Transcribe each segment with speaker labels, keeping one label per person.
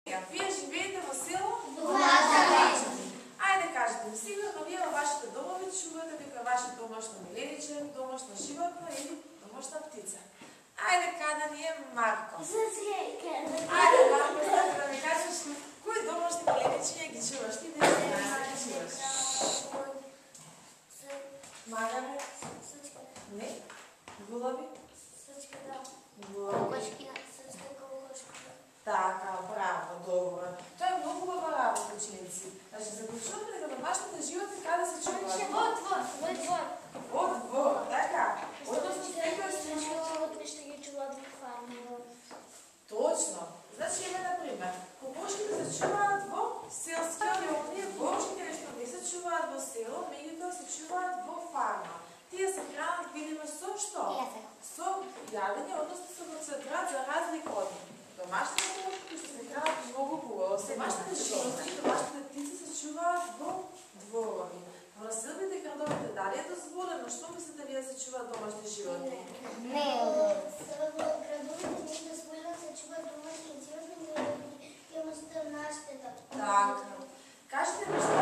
Speaker 1: Вие живеете во село?
Speaker 2: Ајде
Speaker 1: кажете ми, сигурно вие во вашите домови чувате дека ваше домашно милениче, домашно животно или домашна птица. Ајде каде ни е Марко? Ајде Марко, да ми кажеш кои домашни миленичи ги чуваш ти, да ги чуваш? Магаре? Не? Гулаби? Гулаби? Така, браво, добро. Тоа е многу убава работа, ученици. Значи, заклучуваме дека домашните животни каде се чуваат?
Speaker 2: Во двор.
Speaker 1: Во двор, така. Односно, некој
Speaker 2: животни што ги чуваат во фарма.
Speaker 1: Точно. Значи, еве например, кокошките се чуваат во селски райони, волшките нешто не се чуваат во село, меѓутоа се чуваат во фарма. Тие се хранат, видиме, со што? Со јадење, односно со концентрат за разлика од домашните животни што се хранат многу хубаво. Домашните животни, домашните птици се чуваат во дворови. Во населбите градовите дали е дозволено? Што мислите вие се чуваат домашни животни?
Speaker 2: Не. Во градовите не е дозволено се чуваат домашни животни, едноставно наштета.
Speaker 1: Така. Кажете ми што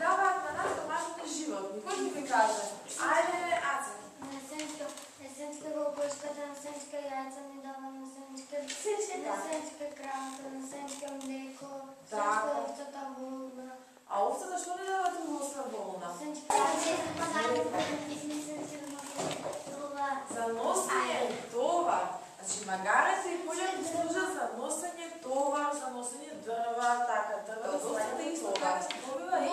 Speaker 1: даваат на нас домашните животни? Кој ќе ви каже? Ајде, Аце.
Speaker 2: Насенска кокошката, насенска јајца ни дава, насенска кравата, насенска млеко, насенска овцата волна.
Speaker 1: А овцата што ни дава друго освен волна? За носење товар. Значи магарите и полјата служат за носење товар, за носење дрва, така, дрва да слајате и товар. Се добива и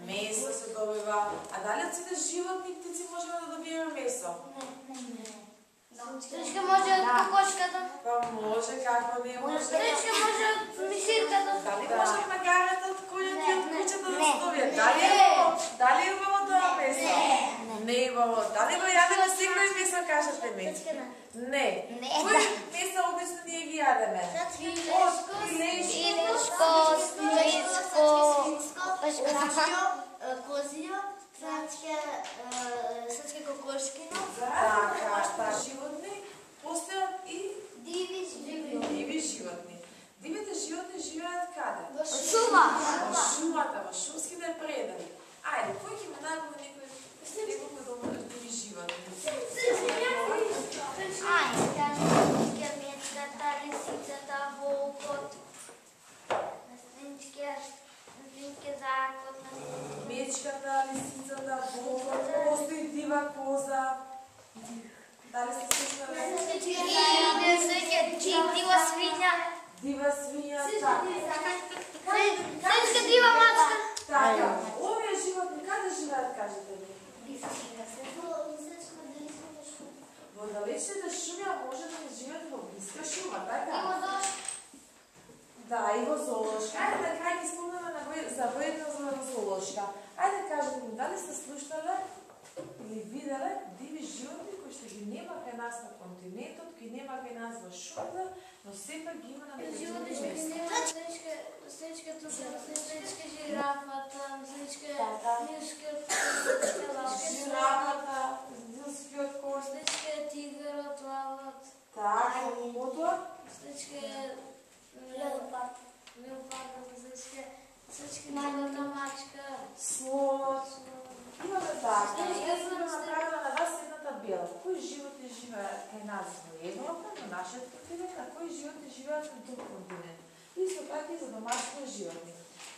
Speaker 1: месо се добива. А дали од сите животни птици можеме да добиеме месо?
Speaker 2: Не. Сречка може од кокошката.
Speaker 1: Па може, како не може.
Speaker 2: Сречка може од миширката.
Speaker 1: Дали може од магарата, од коњата и од кучета да се добијат? Дали е убаво тоа месо? Не е убаво. Дали го јадеме секој месо, кажете ми? Не. Кој месо обично ние ги јадеме?
Speaker 2: Пилешко, козијо, срчке кокошкино.
Speaker 1: Така, животни постојат и диви животни. Дивите животни живеат каде?
Speaker 2: Во шума.
Speaker 1: Во шумата, во шумските предели. Ајде, кој ќе ме најбува некој дома диви животни?
Speaker 2: Ајде, мечката, лисицата, волкот, закот,
Speaker 1: мечката, лисицата, волкот, постои дива коза. Дали сте слушнале?
Speaker 2: дива свиња.
Speaker 1: Дива свиња, така.
Speaker 2: Сречка дива мачка.
Speaker 1: Така, овие животни каде живеат, кажете ми? Во далечните шуми, а може да не живеат во блиска шума, така? Да, и во зоолошка. Ајде да крај ги спомнеме за воедно за зоолошка. Ајде кажете ми, дали сте слушнале или виделе диви животни кои што ги нема кај нас на континентот, кои нема кај нас во шумата, но сепак ги има на
Speaker 2: животни сречка тука, сречка жирафата, сречка мишката,
Speaker 1: жирафата, нилскиот кој,
Speaker 2: сречка тигрот, лавот.
Speaker 1: така, потоа,
Speaker 2: сречка леопард, сречка дивата мачка,
Speaker 1: слонот. Имаме така. Јас сум направила на вас една табела. Кои животни живеат кај нас во Европа, на нашиот континент, а кои животни живеат на друг континент. Исто така и за домашни животни.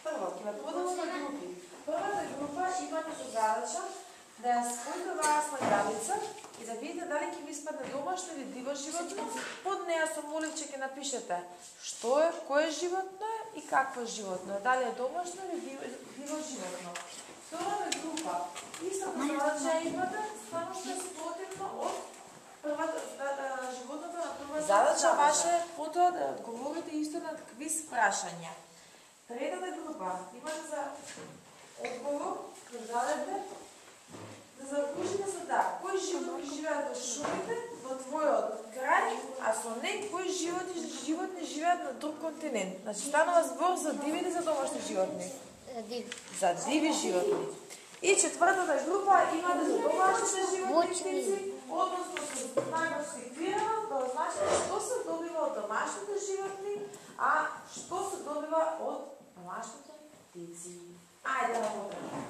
Speaker 1: Прво, ќе ве поделам на групи. Првата група има како задача да ја спојте оваа слајдавица и да видите дали ќе ви испадне домашно или диво животно. Под неја со молив ќе напишете што е, кое животно е и какво животно е. Дали е домашно или диво животно. Втората група, истата задача имате, само што е спротивно од животното на прва задача ваша е потоа да одговорите исто на квиз прашања. Третата група, имате за одговор да дадете да закружите со да, кои животни живеат во шумите во твојот крај, а со не кои животни живеат на друг континент. Значи станува збор за диви или за домашни животни? За диви животни. И четвртата група имате за домашните животни, односно со знакот стиквирано, тоа значи што се добива од домашните животни, а што се добива од домашните птици. Ајде да подредаме.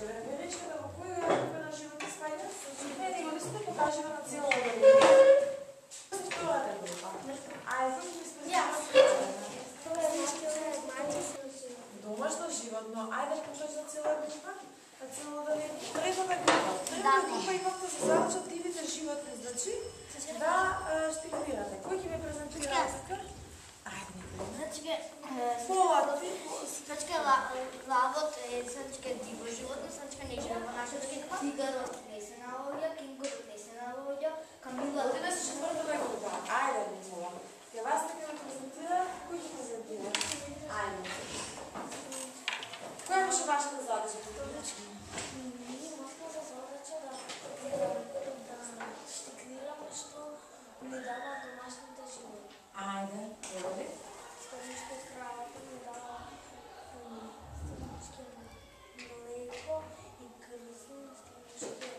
Speaker 1: Верберичка, во кој група на животни спаѓа? Не го листе, покажи на цело верберичка. Втората група. Ајде, зашто ми домашно животно. Ајде, покажи на цела група. На цело да види. Третата група. Третата група имате за задача дивите животни, значи да штиквирате. Кој ќе ме презентира така? Ајде,
Speaker 2: Сачка лавот е сачка диво животно, сачка не живе во нашата група. Тигарот не се наоѓа, кингурот не се наоѓа, камилата.
Speaker 1: Одиме се четвртата група. Ајде, Мила. Ја вас така ме презентира, кој ќе презентира? Ајде. Која беше вашата задача?
Speaker 2: Ние имавме за задача да штиквираме што ни дава домашните животни.
Speaker 1: Ајде, ево.
Speaker 2: Страничка кравата ни дава странички млеко и крзни странички